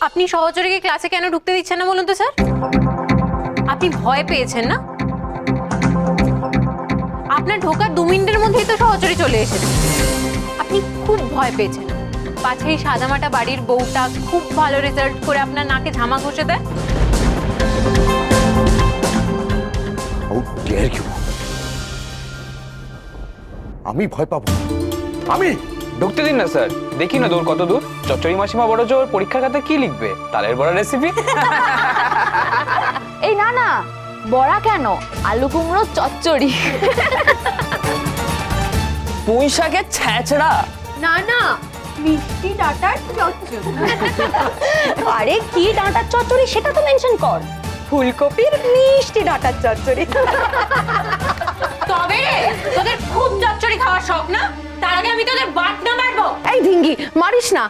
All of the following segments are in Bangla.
আপনি সহচরীকে ক্লাসে কেন ঢুকতে দিচ্ছেন না বলুন তো স্যার? আপনি ভয় পেয়েছেন না? আপনার ঢোকার 2 মিনিটের মধ্যেই তো সহচরী চলে এসেছে। আপনি খুব ভয় পেয়েছেন। পাছে এই সাদামাটা বাড়ির বউটা খুব ভালো রেজাল্ট করে আপনার নাকে ঝামা ঘষে দেয়। আমি ভয় পাবো? আমি ঢুকতে দিন না স্যার, দেখি না দূর কত দূর। চচ্চড়ি মাসিমা বড় জোর পরীক্ষার খাতায় কি লিখবে, তালের বড়া রেসিপি। এই না না, বড়া কেন, আলু কুমড়ো চচ্চড়ি। পুঁই শাকের ছ্যাঁচড়া। না না, মিষ্টি ডাটার চচ্চড়ি। আরে কি ডাঁটার চচ্চড়ি সেটা তো মেনশন কর। ফুলকপির মিষ্টি ডাঁটার চচ্চড়ি। তবে তোদের খুব চচ্চড়ি খাওয়ার শখ না? তার আগে আমি তোদের বাটনা মারবো। এই ধিঙ্গি, মারিস না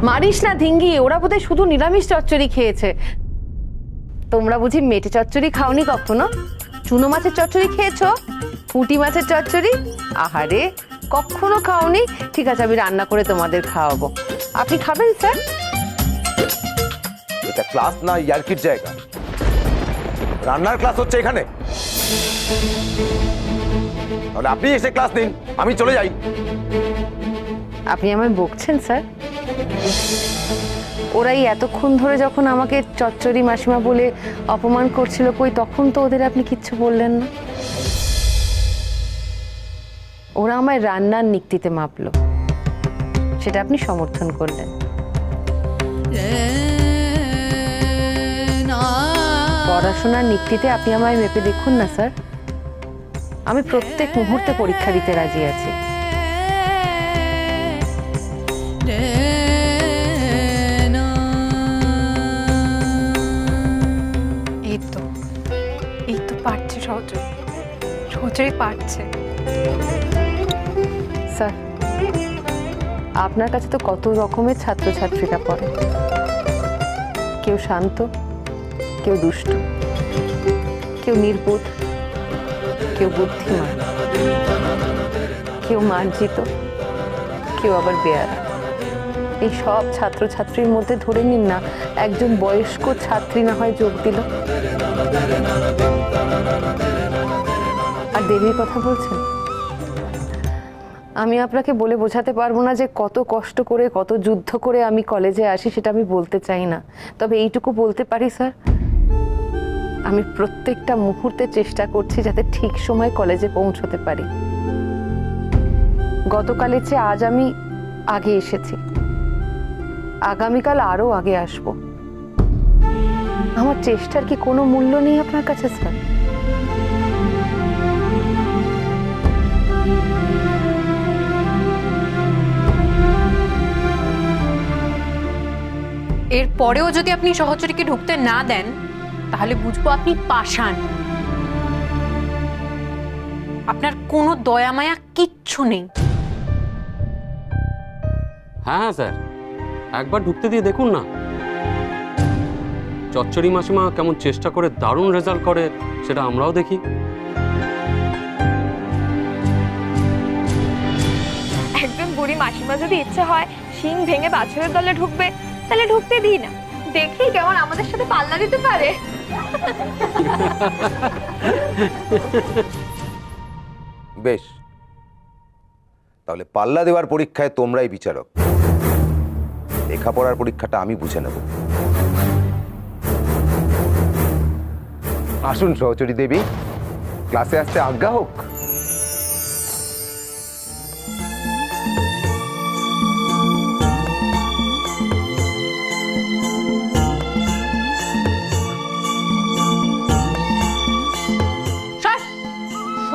মারিস না ধিঙ্গি, ওরা বোধহয় শুধু নিরামিষ চচ্চড়ি খেয়েছে। তোমরা বুঝি মেটে চচ্চড়ি খাওনি কখনো? চুনো মাছের চচ্চড়ি খেয়েছো? পুঁটি মাছের চচ্চড়ি? আহারে, কখনো খাওনি? ঠিক আছে, আমি রান্না করে তোমাদের খাওয়াবো। আপনি খাবেন স্যার? এটা ক্লাস না ইয়ার্কির জায়গা। রান্নার ক্লাস হচ্ছে এখানে। তাহলে আপনি এসে ক্লাস নিন, আমি চলে যাই। আপনি আমায় বকছেন স্যার? ওরাই এতক্ষণ ধরে যখন আমাকে চচ্চড়ি মাসিমা বলে অপমান করছিল, কই তখন তো ওদের আপনি কিচ্ছু বললেন না। ওরা আমায় রান্নার নিক্তিতে মাপলো, সেটা আপনি সমর্থন করলেন। পড়াশোনার নিক্তিতে আপনি আমায় মেপে দেখুন না স্যার, আমি প্রত্যেক মুহূর্তে পরীক্ষা দিতে রাজি আছি। এই তো পারছে সহচরী, সহচরী পারছে। স্যার, আপনার কাছে তো কত রকমের ছাত্রছাত্রীরা পড়ে। কেউ শান্ত, কেউ দুষ্ট, কেউ নির্বোধ, কেউ বুদ্ধিমান, কেউ মার্জিত, কেউ আবার বেয়ারা। এই সব ছাত্রছাত্রীর মধ্যে ধরে নিন না একজন বয়স্ক ছাত্রী না হয় যোগ দিল। আর দেবীর কথা বলছেন? আমি আপনাকে বলে বোঝাতে পারবো না যে কত কষ্ট করে, কত যুদ্ধ করে আমি কলেজে আসি, সেটা আমি বলতে চাই না। তবে এইটুকু বলতে পারি স্যার, আমি প্রত্যেকটা মুহূর্তে চেষ্টা করছি যাতে ঠিক সময় কলেজে পৌঁছতে পারি। গতকালের চেয়ে আজ আমি আগে এসেছি, আগামীকাল আরো আগে আসব। আমার চেষ্টার কি কোনো মূল্য নেই আপনার কাছে স্যার? এর পরেও যদি আপনি সহচরীকে ঢুকতে না দেন, তাহলে বুঝবো আপনি পাষাণ। আপনার কোনো দয়া মায়া কিচ্ছু নেই। হ্যাঁ হ্যাঁ স্যার, একবার ঢুকতে দিয়ে দেখুন না। চচ্চড়ি মাসিমা কেমন চেষ্টা করে দারুণ রেজাল্ট করে সেটা আমরাও দেখি। একজন বুড়ি মাসিমা যদি ইচ্ছে হয় শিং ভেঙে বাছুরের দলে ঢুকবে, তাহলে ঢুকতে দিই না, দেখি কেমন আমাদের সাথে পাল্লা দিতে পারে। বেশ, তাহলে পাল্লা দেওয়ার পরীক্ষায় তোমরাই বিচারক। লেখাপড়ার পরীক্ষাটা আমি বুঝে নেব। আসুন সহচরী দেবী, ক্লাসে আসতে আজ্ঞা হোক।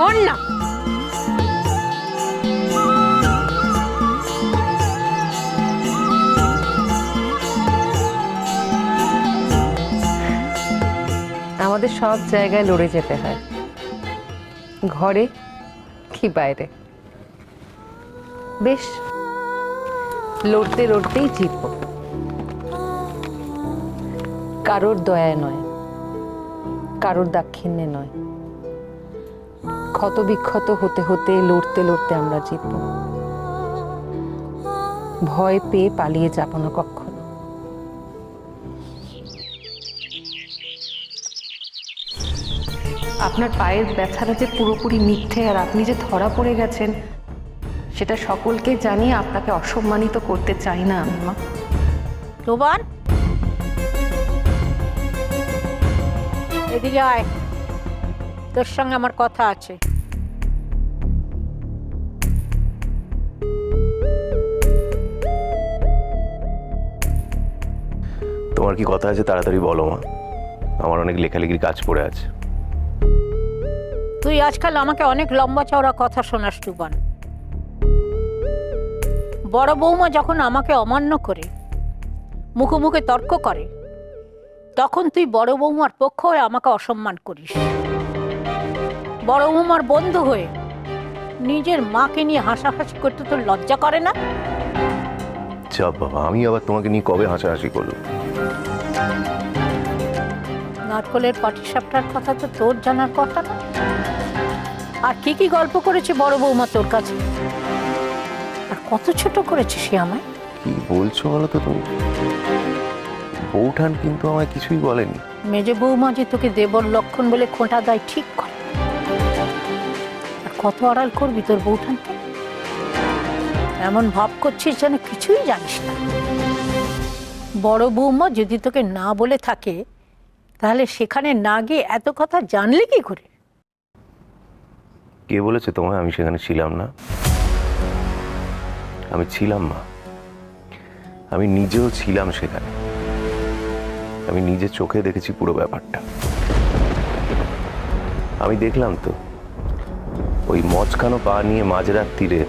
শোন না, আমাদের সব জায়গায় লড়ে যেতে হয়, ঘরে কি বাইরে। বেশ, লড়তে লড়তেই জিতব, কারোর দয়ায় নয়, কারোর দাক্ষিণ্যে নয়। ক্ষত বিক্ষত হতে হতে, লড়তে লড়তে আমরা জিতব। ভয় পেয়ে পালিয়ে যাব না কখনো। আপনার পায়ের ব্যথাটা যে পুরোপুরি মিথ্যে আর আপনি যে ধরা পড়ে গেছেন সেটা সকলকে জানিয়ে আপনাকে অসম্মানিত করতে চাই না আমি মা। শোভন, এদিকে আয়, তোর সঙ্গে আমার কথা আছে। তোমার কি কথা আছে তাড়াতাড়ি বলো মা, আমার অনেক লেখালেখির কাজ পড়ে আছে। তুই আজকাল আমাকে অনেক লম্বা চওড়া কথা শোনাস টুবান। বড় বৌমা যখন আমাকে অমান্য করে মুখে মুখে তর্ক করে তখন তুই বড় বৌমার পক্ষ হয়ে আমাকে অসম্মান করিস। বড় বৌমার বন্ধু হয়ে নিজের মাকে নিয়ে হাসাহাসি করতে তোর লজ্জা করে না? চাপ বাবা, আমি আবার তোমাকে নিয়ে কবে হাসাহাসি করলো? নারকলের পাটিসাপটার কথা তো তোর জানার কথা না। আর কি কি গল্প করেছে বড় বৌমা তোর কাছে, আর কত ছোট করেছে সে আমায়। কি বলছো বলো তো তুমি? বউঠান কিন্তু আমায় কিছুই বলেনি। মেজে বৌমা যে তোকে দেবর লক্ষণ বলে খোঁটা দেয় ঠিক করে, আর কত আড়াল করবি তোর বৌঠানকে? এমন ভাব করছিস যেন কিছুই জানিস না। বড় বৌমা যদি তোকে না বলে থাকে তাহলে সেখানে না গিয়ে এত কথা জানলে কি করে? কে বলেছে তোমায় আমি সেখানে ছিলাম না? আমি ছিলাম মা, আমি নিজেও ছিলাম সেখানে। আমি নিজে চোখে দেখেছি পুরো ব্যাপারটা। আমি দেখলাম তো ওই মচকানো পা নিয়ে মাঝরাত তীরে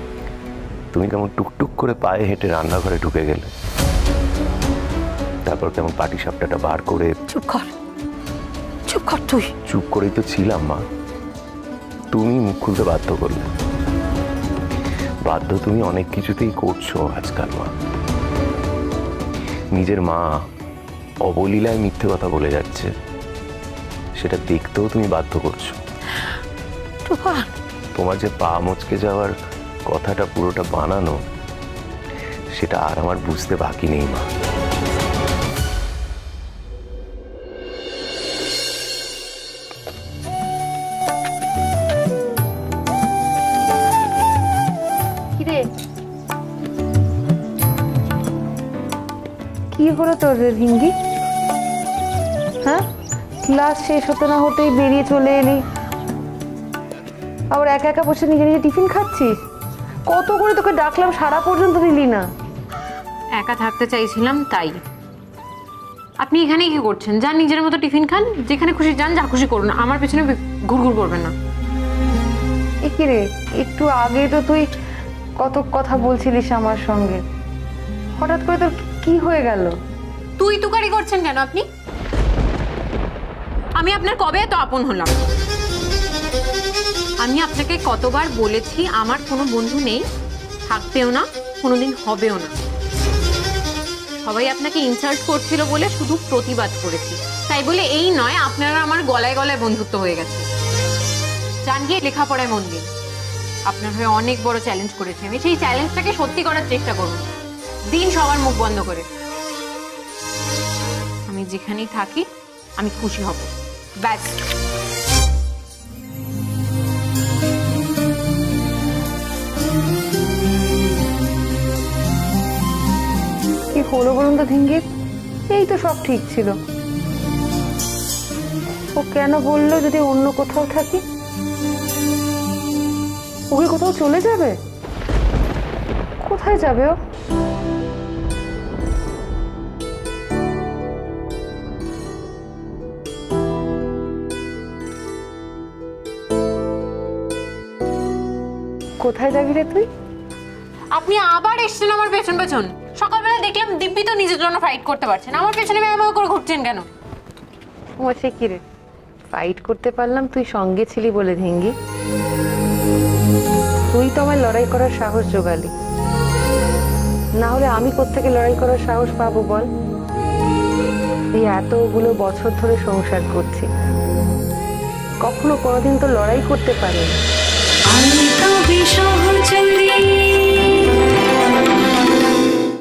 তুমি কেমন টুকটুক করে পায়ে হেঁটে রান্নাঘরে ঢুকে গেলে, তারপর কেমন পাটিসাপটাটা বার করে। চুপ কর, চুপ কর তুই। চুপ করেই তো ছিলাম মা, তুমি মুখ খুলতে বাধ্য করলে। বাধ্য তুমি অনেক কিছুতেই করছো আজকাল মা। নিজের মা অবলীলায় মিথ্যে কথা বলে যাচ্ছে, সেটা দেখতেও তুমি বাধ্য করছো। টুবান, তোমার যে পা মচকে যাওয়ার কথাটা পুরোটা বানানো, সেটা আর আমার বুঝতে বাকি নেই মা। কিরে, কি হলো তোর রে ভিঙ্গি? হ্যাঁ, ক্লাস শেষ হতে না হতেই বেরিয়ে চলে এলি, আবার একা একা বসে নিজে নিজে টিফিন খাচ্ছিস। কত করে তোকে ডাকলাম, সারা পর্যন্ত দিলি না। একা থাকতে চাইছিলাম তাই। আপনি এখানে কি করছেন? যান নিজের মতো টিফিন খান, যেখানে খুশি যান, যা খুশি করুন, আমার পেছনে ঘুরঘুর করবেন না। এ কি রে, একটু আগে তো তুই কত কথা বলছিলিস আমার সঙ্গে, হঠাৎ করে তোর কি হয়ে গেল? তুই তুকারি করছেন কেন আপনি? আমি আপনার কবে এত আপন হলাম? আমি আপনাকে কতবার বলেছি আমার কোনো বন্ধু নেই, থাকবেও না, কোনোদিন হবেও না। সবাই আপনাকে ইনসাল্ট করছিল বলে শুধু প্রতিবাদ করেছি, তাই বলে এই নয় আপনারা আমার গলায় গলায় বন্ধুত্ব হয়ে গেছে। জান গিয়ে লেখাপড়ায় মন দিন। আপনার হয়ে অনেক বড় চ্যালেঞ্জ করেছি আমি, সেই চ্যালেঞ্জটাকে সত্যি করার চেষ্টা করুন। দিন সবার মুখ বন্ধ করে। আমি যেখানেই থাকি আমি খুশি হব, ব্যাস। কি হলো বলুন তো ধিঙ্গির? এই তো সব ঠিক ছিল। ও কেন বললো যদি অন্য কোথাও থাকি? ওকে কোথাও চলে যাবে? কোথায় যাবে ও? কোথায় যাবি রে তুই? আপনি আবার এসছেন আমার পেছন পেছন। সকালবেলা দেখলাম দিব্যি তো নিজের জন্য ফাইট করতে পারছেন, আমার পেছনে ব্যবহার করে ঘুরছেন কেন? ও সে কি রে, ফাইট করতে পারলাম তুই সঙ্গে ছিলি বলে ধিঙ্গি। তুই তো আমার লড়াই করার সাহস জোগালি, না হলে আমি কোত্থেকে লড়াই করার সাহস পাবো বল? এই এতগুলো বছর ধরে সংসার করছি, কখনো কোনোদিন তো লড়াই করতে পারিনি। আমি তো বিষহ চুরি